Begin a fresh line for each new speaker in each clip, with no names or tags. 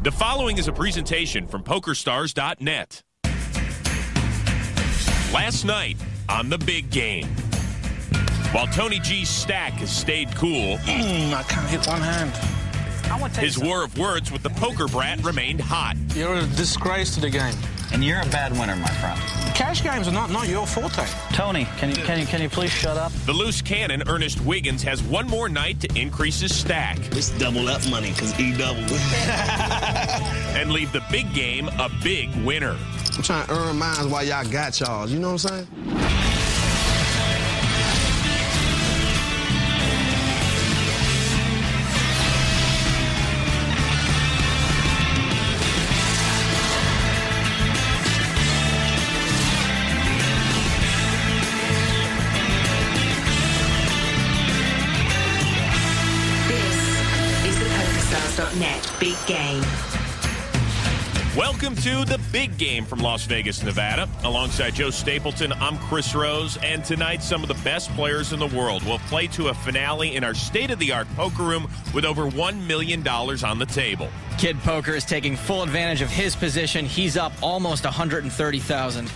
The following is a presentation from PokerStars.net. Last night on the big game, while Tony G's stack has stayed cool,
I can't hit one hand.
his war of words with the poker brat remained hot.
You're a disgrace to the game.
And you're a bad winner, my friend.
Cash games are not your forte.
Tony, can you please shut up?
The loose cannon, Ernest Wiggins, has one more night to increase his stack.
Let's double that money, because he doubled.
And leave the big game a big winner.
I'm trying to earn mines while y'all got y'all. You know what I'm saying?
PokerStars.net Big Game.
Welcome to the big game from Las Vegas, Nevada. Alongside Joe Stapleton, I'm Chris Rose, and tonight some of the best players in the world will play to a finale in our state-of-the-art poker room with over $1 million on the table.
Kid Poker is taking full advantage of his position. He's up almost $130,000.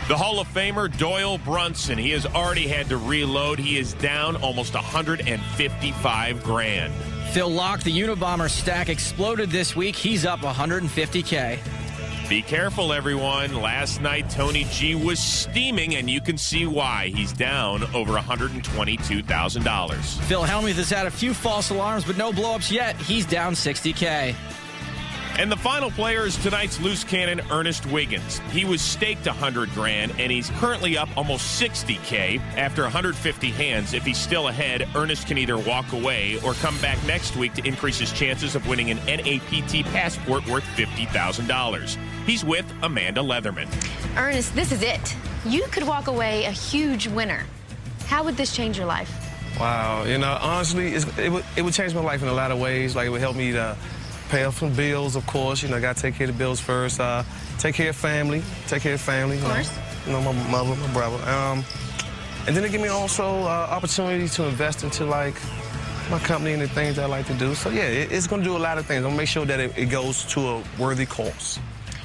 The Hall of Famer Doyle Brunson, he has already had to reload. He is down almost $155,000.
Phil Laak, the Unabomber stack, exploded this week. He's up $150K.
Be careful, everyone. Last night, Tony G was steaming, and you can see why. He's down over $122,000.
Phil Hellmuth has had a few false alarms, but no blowups yet. He's down $60K.
And the final player is tonight's loose cannon, Ernest Wiggins. He was staked $100,000, and he's currently up almost $60K after 150 hands. If he's still ahead, Ernest can either walk away or come back next week to increase his chances of winning an NAPT passport worth $50,000. He's with Amanda Leatherman.
Ernest, this is it. You could walk away a huge winner. How would this change your life?
Wow. You know, honestly, it would change my life in a lot of ways. Like, it would help me to pay off some bills, of course. You know, I got to take care of the bills first. Take care of family. Take care of family.
Of course.
You know, my mother, my brother. And then it give me also opportunity to invest into, like, my company and the things I like to do. So, yeah, it's going to do a lot of things. I'm going to make sure that it goes to a worthy cause.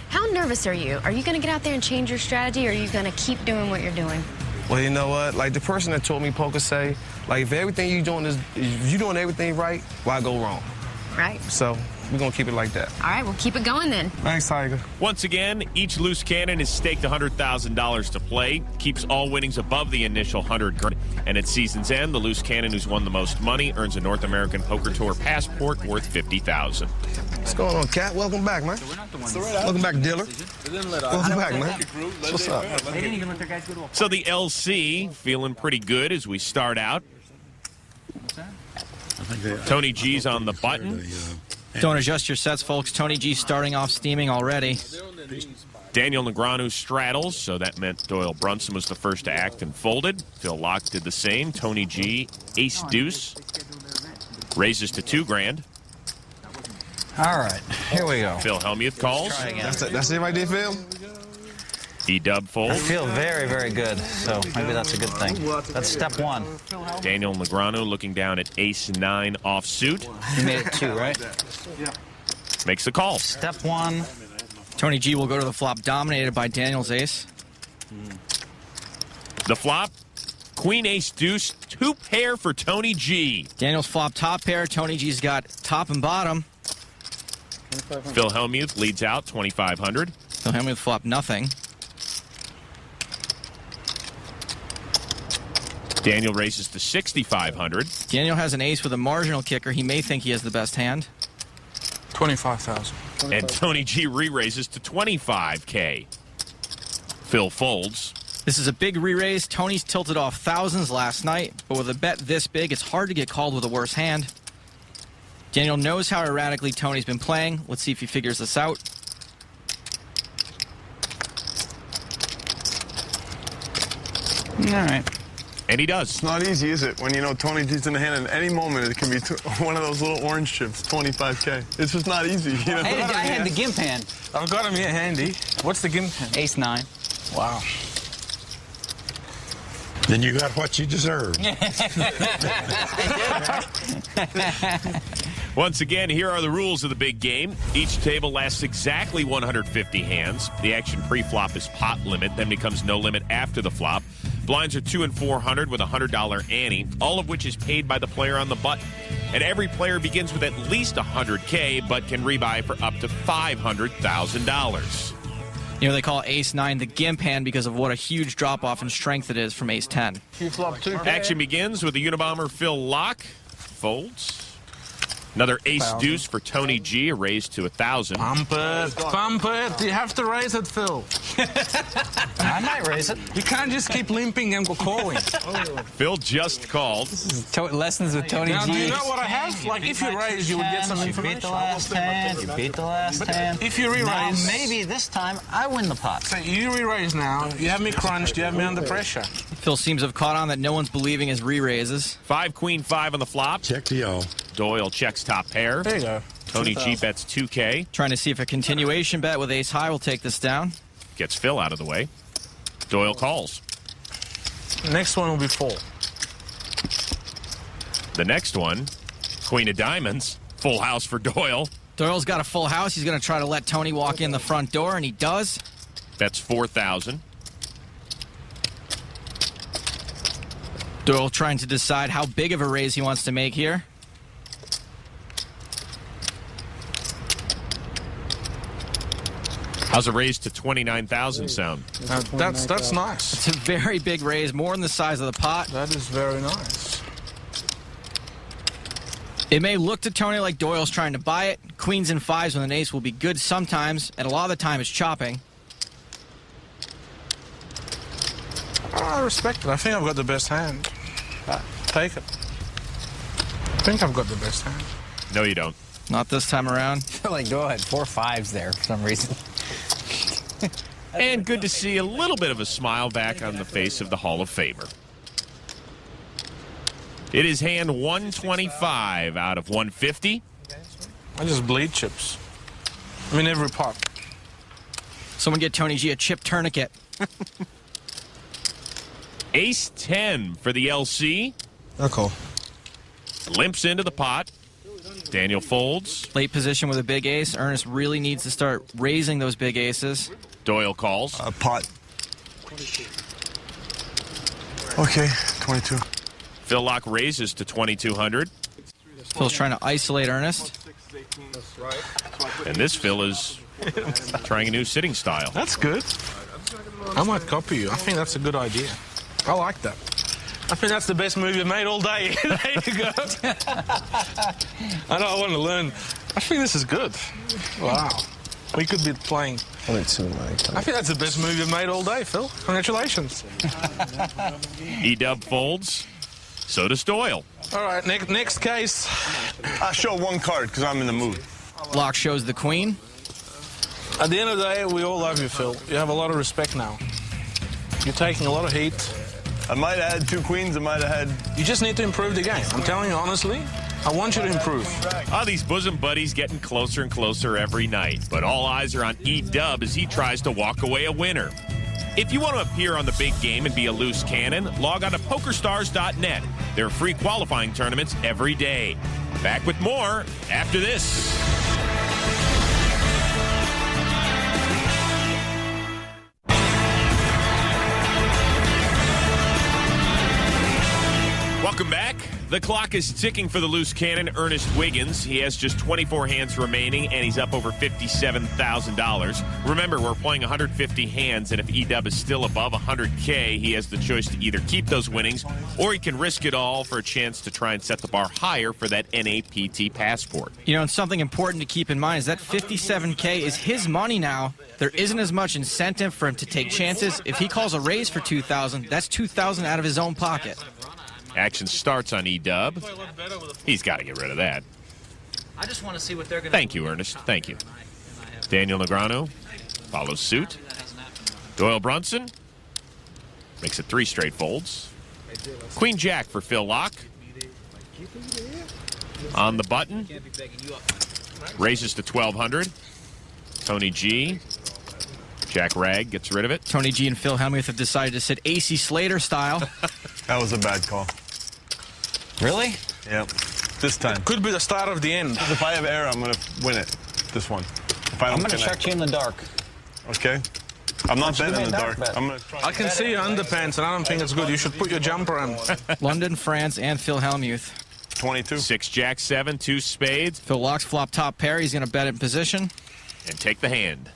How nervous are you? Are you going to get out there and change your strategy, or are you going to keep doing what you're doing?
Well, you know what? Like, the person that taught me poker say, like, if everything you're doing is, if you're doing everything right, why go wrong?
Right.
So we're going to keep it like that.
All right, we'll keep it going then.
Thanks, Tiger.
Once again, each loose cannon is staked $100,000 to play, keeps all winnings above the initial $100,000. And at season's end, the loose cannon who's won the most money earns a North American Poker Tour passport worth $50,000.
What's going on, Cat? Welcome back, man. Welcome back, dealer. Welcome back, man. What's up?
So the LC feeling pretty good as we start out. Tony G's on the button.
Don't adjust your sets, folks. Tony G starting off steaming already.
Daniel Negreanu straddles, so that meant Doyle Brunson was the first to act and folded. Phil Laak did the same. Tony G, ace-deuce. Raises to $2,000.
All right, here we go.
Phil Hellmuth calls.
That's it right there, Phil?
E-dub
I
folds.
feel very, very good, so maybe that's a good thing. That's step one.
Daniel Negreanu looking down at ace-9 offsuit.
You made it 2, right?
Makes the call.
Step one.
Tony G will go to the flop dominated by Daniel's ace.
The flop, queen, ace, deuce, 2-pair for Tony G.
Daniel's flop top pair. Tony G's got top and bottom.
Phil Hellmuth leads out 2,500.
Phil Hellmuth flop nothing.
Daniel raises to 6,500.
Daniel has an ace with a marginal kicker. He may think he has the best hand.
25,000.
And Tony G re-raises to 25K. Phil folds.
This is a big re-raise. Tony's tilted off thousands last night, but with a bet this big, it's hard to get called with a worse hand. Daniel knows how erratically Tony's been playing. Let's see if he figures this out.
All right.
And he does.
It's not easy, is it? When you know Tony G's in the hand, and at any moment it can be one of those little orange chips, 25K. It's just not easy. You know?
I had the gimp hand.
I've got him here handy. What's the gimp hand?
Ace-9.
Wow.
Then you got what you deserve.
Once again, here are the rules of the big game. Each table lasts exactly 150 hands. The action pre-flop is pot limit, then becomes no limit after the flop. Blinds are 2 and 400 with a $100 ante, all of which is paid by the player on the button. And every player begins with at least $100K, but can rebuy for up to $500,000.
You know, they call Ace-9 the gimp hand because of what a huge drop-off in strength it is from Ace-10.
You flop 2K.
Action begins with the Unabomber Phil Laak. Folds. Another ace-deuce for Tony G, a raise to 1,000.
Pump it. You have to raise it, Phil.
I might raise it.
You can't just keep limping and calling.
Phil just called.
Lessons with Tony
Now,
G.
do you know what I have? Like, if you raise, you would get some
You
information.
beat the last hand. You beat the last hand.
If you re-raise...
Now, maybe this time I win the pot.
So you re-raise now. You have me crunched. You have me under pressure.
Phil seems to have caught on that no one's believing his re-raises.
5, Queen, 5 on the flop.
Check to y'all.
Doyle checks top pair.
There you go.
Tony G bets 2K.
Trying to see if a continuation bet with Ace-High will take this down.
Gets Phil out of the way. Doyle calls.
Next one will be 4.
The next one, Queen of Diamonds. Full house for Doyle.
Doyle's got a full house. He's going to try to let Tony walk in the front door, and he does.
Bets 4,000.
Doyle trying to decide how big of a raise he wants to make here.
How's a raise to 29,000 sound?
That's nice.
It's a very big raise, more than the size of the pot.
That is very nice.
It may look to Tony like Doyle's trying to buy it. Queens and 5s with an ace will be good sometimes, and a lot of the time it's chopping.
I respect it. I think I've got the best hand. Take it. I think I've got the best hand.
No, you don't.
Not this time around.
I feel like Doyle had 4 5s there for some reason.
And good to see a little bit of a smile back on the face of the Hall of Famer. It is hand 125 out of 150.
I just bleed chips. I mean, every pot.
Someone get Tony G a chip tourniquet.
Ace-10 for the LC.
Okay.
Limps into the pot. Daniel folds.
Late position with a big ace. Ernest really needs to start raising those big aces.
Doyle calls.
Pot. Okay, 22.
Phil Laak raises to 2,200.
Phil's trying to isolate Ernest.
And this Phil is trying a new sitting style.
That's good. I might copy you. I think that's a good idea. I like that. I think that's the best move you've made all day. There you go. I know I want to learn. I think this is good. Wow. We could be playing. I think that's the best move you've made all day, Phil. Congratulations.
E-Dub folds. So does Doyle.
All right, next case.
I show one card because I'm in the mood.
Laak shows the queen.
At the end of the day, we all love you, Phil. You have a lot of respect now. You're taking a lot of heat.
I might have had 2 queens. I might have had...
You just need to improve the game. I'm telling you honestly, I want you to improve.
These bosom buddies getting closer and closer every night. But all eyes are on E-Dub as he tries to walk away a winner. If you want to appear on the big game and be a loose cannon, log on to PokerStars.net. There are free qualifying tournaments every day. Back with more after this. Welcome back. The clock is ticking for the loose cannon, Ernest Wiggins. He has just 24 hands remaining, and he's up over $57,000. Remember, we're playing 150 hands, and if E-Dub is still above 100K, he has the choice to either keep those winnings, or he can risk it all for a chance to try and set the bar higher for that NAPT passport.
You know, and something important to keep in mind is that 57K is his money now. There isn't as much incentive for him to take chances. If he calls a raise for $2,000, that's $2,000 out of his own pocket.
Action starts on E-Dub. He's got to get rid of that.
I just want to see what they're going
to... Thank you, Ernest. Thank you. Daniel Negreanu follows suit. Doyle Brunson makes it 3 straight folds. Queen Jack for Phil Laak. On the button. Raises to 1,200. Tony G. Jack Rag gets rid of it.
Tony G and Phil Hellmuth have decided to sit AC Slater style.
That was a bad call.
Really?
Yep. this time.
Could be the start of the end.
If I have air, I'm going to win it. This one. If I don't
I'm going to
connect.
check you in the dark.
Okay. I'm not betting in the dark.
bet.
I'm going to try.
I can see your underpants, and I don't think it's good. You should put your jumper on.
London, France, and Phil Hellmuth.
22.
6 Jack 7, 2 spades,
Phil locks flop top pair. He's going to bet in position.
and take the hand.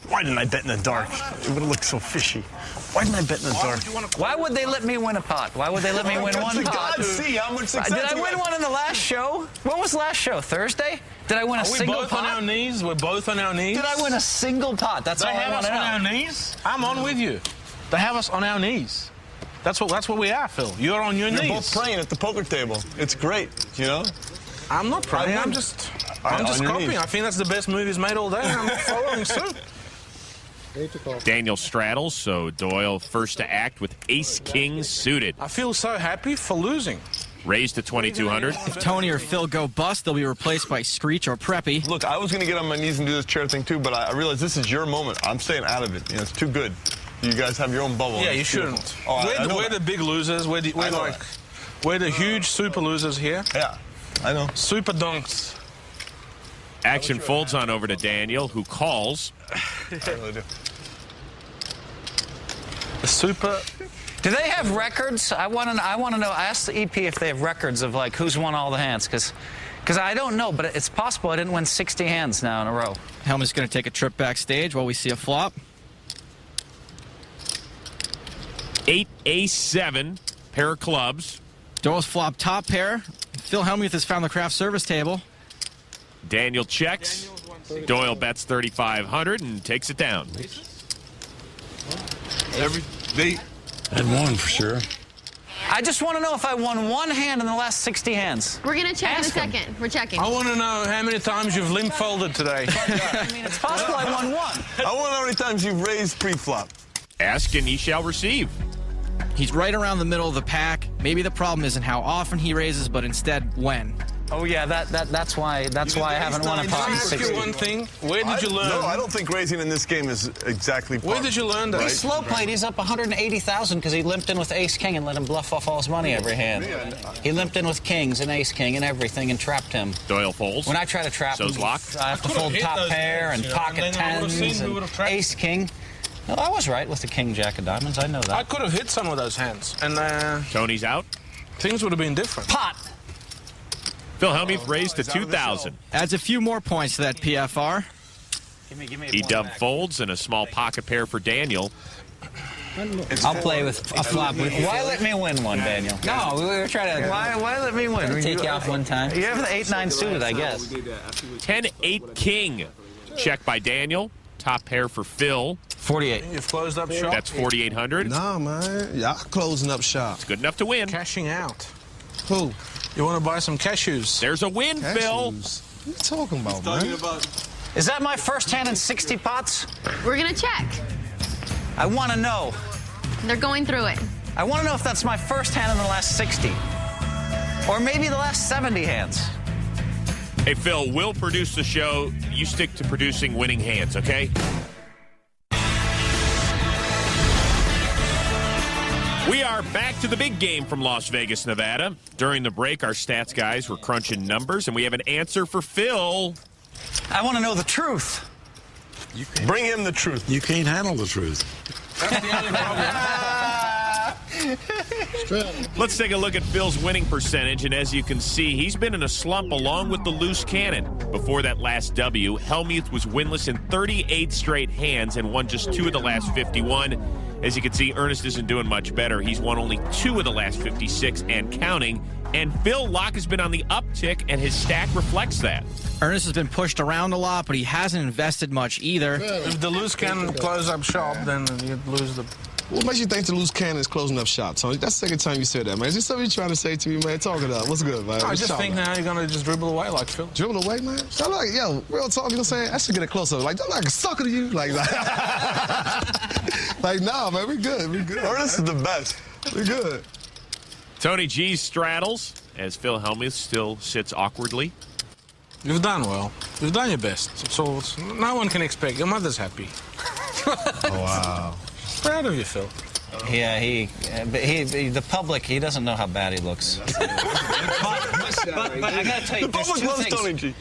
Why didn't I bet in the dark? It would have looked so fishy. Why didn't I bet in the dark?
Why would they let me win a pot? Why would they let me win one pot?
See how much success
Did I
you
win
had.
one in the last show? When was last show? Thursday? Did I win a
Are we
single
both on our
pot?
knees? We're both on our knees.
Did I win a single pot? That's
They
all I
have
want
us
to
on our
know.
knees. I'm on with you. They have us on our knees. That's what we are, Phil. You're on your
You're
knees.
both praying at the poker table. It's great, you know?
I'm not praying. I'm just
on your
copying.
knees.
I think that's the best move he's made all day. I'm following suit.
Daniel straddles, so Doyle first to act with ace-king suited.
I feel so happy for losing.
Raised to 2,200.
If Tony or Phil go bust, they'll be replaced by Screech or Preppy.
Look, I was going to get on my knees and do this chair thing too, but I realized this is your moment. I'm staying out of it. You know, it's too good. You guys have your own bubble.
Yeah,
It's
you
beautiful.
shouldn't.
Oh, I know
we're
that.
the big losers. We're the huge super losers here.
Yeah, I know.
Super donks.
Action folds on over to Daniel, who calls.
I really do.
The super.
Do they have records? I want to know. I asked the EP if they have records of like who's won all the hands, because I don't know, but it's possible I didn't win 60 hands now in a row.
Hellmuth's going to take a trip backstage while we see a flop.
8 ace-7, pair of clubs.
Doyle's flop top pair. Phil Hellmuth has found the craft service table.
Daniel checks. Doyle bets 3,500 and takes it down.
I'd won for sure.
I just want to know if I won one hand in the last 60 hands.
We're going to check
Ask
in a
him.
second. We're checking.
I want to know how many times you've limp folded today.
I mean, it's possible I won one.
I wonder how many times you've raised pre-flop.
Ask and ye shall receive.
He's right around the middle of the pack. Maybe the problem isn't how often he raises, but instead when.
Oh yeah, that's why I haven't won a pot in
Ask you
60.
one thing. Where did you learn?
No, I don't think raising in this game is exactly par.
Where did you learn that?
He slow played. He's up 180,000 because he limped in with ace king and let him bluff off all his money every hand. He limped in with kings and ace king and everything and trapped him.
Doyle folds.
When I try to trap him,
So's Laak.
I have to
could've
fold
hit
top
those
pair
hands,
and
you know,
pocket
and then I would've seen
tens
who
and
would've trapped
ace king. No, I was right with the king jack of diamonds. I know
I
that.
could have hit some of those hands, and
Tony's out.
things would have been different.
Pot.
Phil Hellmuth raised to 2,000.
Adds a few more points to that PFR.
Give me
He dub folds and a small pocket pair for Daniel.
I'll play with a flop with you. Why let me win one, Daniel? No, we were trying to. Why let me win? Take you off one time. You have the 8-9 suited, I guess.
10-8 king. Check by Daniel. Top pair for Phil.
48.
You've closed up shop.
That's 4,800.
Nah, man. Y'all closing up shop.
Good enough to win.
Cashing out.
Who?
You want to buy some cashews?
There's a win, Phil.
Cashews. What are you talking about, man?
Is that my first hand in 60 pots?
We're going to check.
I want to know.
They're going through it.
I want to know if that's my first hand in the last 60. Or maybe the last 70 hands.
Hey, Phil, we'll produce the show. You stick to producing winning hands, okay? We are back to the big game from Las Vegas, Nevada. During the break, our stats guys were crunching numbers, and we have an answer for Phil.
I want to know the truth.
Bring him the truth.
You can't handle the truth.
That's the only problem.
Let's take a look at Phil's winning percentage, and as you can see, he's been in a slump along with the loose cannon. Before that last W, Hellmuth was winless in 38 straight hands and won just 2 of the last 51. As you can see, Ernest isn't doing much better. He's won only 2 of the last 56 and counting. And Phil Laak has been on the uptick, and his stack reflects that.
Ernest has been pushed around a lot, but he hasn't invested much either.
If the loose cannon close up shop, then you'd lose the...
What makes you think the loose cannon is closing up shop, Tony? That's the second time you said that, man. Is this something you're trying to say to me, man? Talk it up. What's good, man?
I
What's
just
up,
think
man?
now you're going to just dribble away like Phil.
Dribble away, man? I'm like, yo, real talk, you know what I'm saying? I should get a close-up. Like, I'm like a sucker to you. Like, like, nah, man, we good. We good.
Ernest is the best.
We good.
Tony G straddles, as Phil Hellmuth still sits awkwardly.
You've done well. You've done your best. So no one can expect. Your mother's happy.
Oh, wow.
Proud of you, Phil.
Yeah, the public, he doesn't know how bad he looks. But I got to tell you,
The
there's
public
two
loves
things.
Tony G.